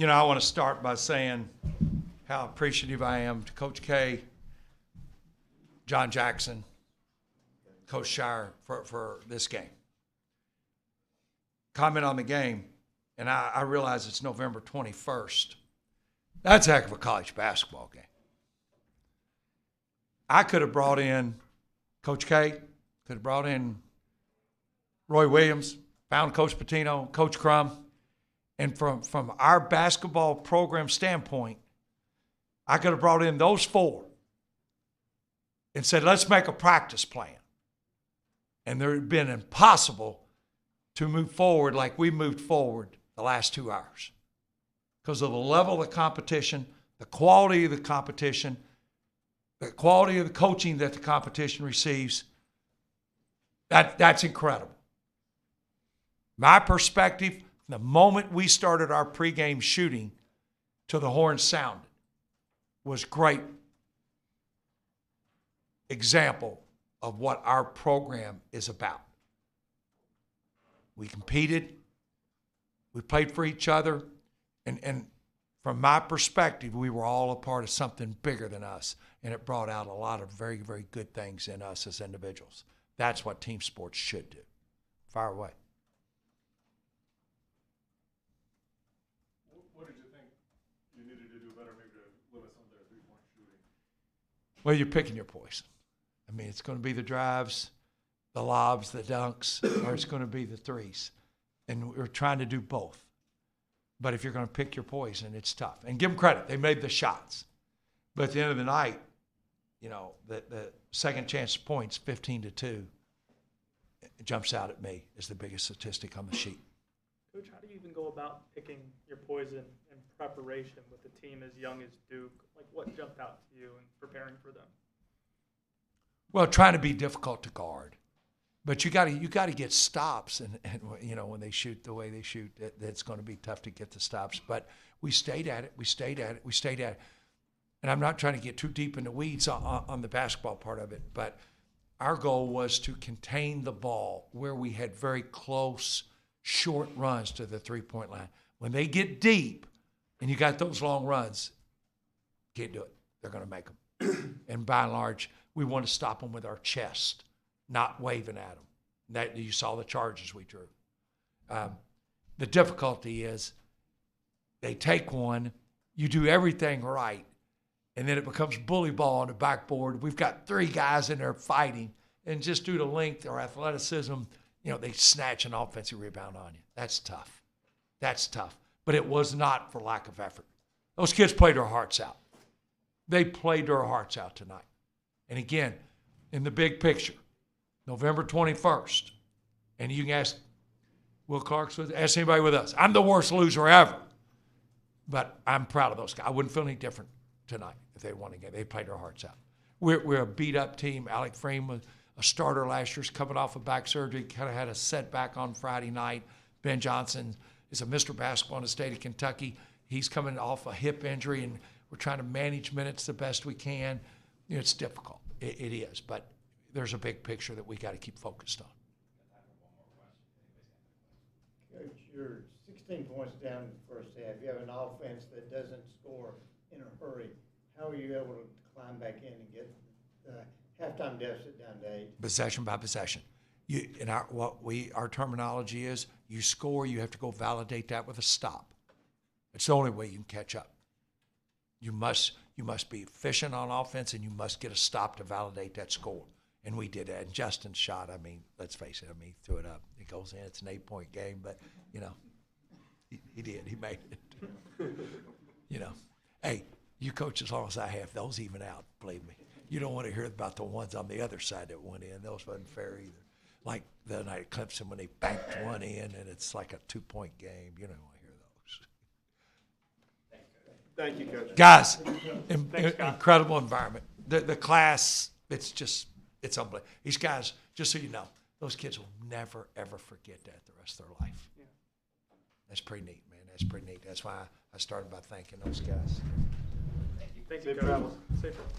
I want to start by saying how appreciative I am to Coach K, John Jackson, Coach Shire for this game. Comment on the game, and I realize it's November 21st. That's a heck of a college basketball game. I could have brought in Coach K, could have brought in Roy Williams, found Coach Patino, Coach Crum, and from our basketball program standpoint, I could have brought in those four and said, let's make a practice plan. And there had been impossible to move forward like we moved forward the last 2 hours because of the level of the competition, the quality of the competition, the quality of the coaching that the competition receives. That's incredible. My perspective, the moment we started our pregame shooting till the horn sounded, was great example of what our program is about. We competed, we played for each other, and from my perspective, we were all a part of something bigger than us, and it brought out a lot of very, very good things in us as individuals. That's what team sports should do. Fire away. What did you think you needed to do better maybe to limit some of their three-point shooting? Well, you're picking your poison. I mean, it's going to be the drives, the lobs, the dunks, or it's going to be the threes. And we're trying to do both. But if you're going to pick your poison, it's tough. And give them credit. They made the shots. But at the end of the night, the second chance points, 15-2, it jumps out at me as the biggest statistic on the sheet. Coach, how do you even go about picking your poison in preparation with a team as young as Duke? Like, what jumped out to you in preparing for them? Well, trying to be difficult to guard. But you got to get stops, and when they shoot the way they shoot, it's going to be tough to get the stops. But we stayed at it. And I'm not trying to get too deep in the weeds on the basketball part of it, but our goal was to contain the ball where we had very close, short runs to the three-point line. When they get deep and you got those long runs, can't do it. They're going to make them. And by and large, we want to stop them with our chest, not waving at them. That you saw the charges we drew. The difficulty is they take one, you do everything right, and then it becomes bully ball on the backboard. We've got three guys in there fighting, and just due to length or athleticism, they snatch an offensive rebound on you. That's tough. But it was not for lack of effort. Those kids played their hearts out. They played their hearts out tonight. And again, in the big picture, November 21st, and you can ask Will Clark's with, ask anybody with us. I'm the worst loser ever. But I'm proud of those guys. I wouldn't feel any different tonight if they won again. They played their hearts out. We're a beat-up team. Alec Freeman was a starter last year, coming off of back surgery, kind of had a setback on Friday night. Ben Johnson is a Mr. Basketball in the state of Kentucky. He's coming off a hip injury, and we're trying to manage minutes the best we can. It's difficult. It is, but there's a big picture that we got to keep focused on. Coach, you're 16 points down in the first half. You have an offense that doesn't score in a hurry. How are you able to climb back in and get the halftime deficit down to 8? Possession by possession. Our terminology is you score, you have to go validate that with a stop. It's the only way you can catch up. You must be efficient on offense, and you must get a stop to validate that score. And we did that. And Justin's shot, let's face it, he threw it up. It goes in. It's an 8-point game, but, he did. He made it. Hey, you coach as long as I have, those even out, believe me. You don't want to hear about the ones on the other side that went in. Those wasn't fair either. Like the night at Clemson when they banked one in, and it's like a 2-point game. You don't want to hear those. Thank you, Coach. Guys, Thanks, Scott. incredible environment. The class, it's unbelievable. These guys, just so you know, those kids will never, ever forget that the rest of their life. Yeah. That's pretty neat, man. That's pretty neat. That's why I started by thanking those guys. Thank you, Safe Coach. travels. Safe travels.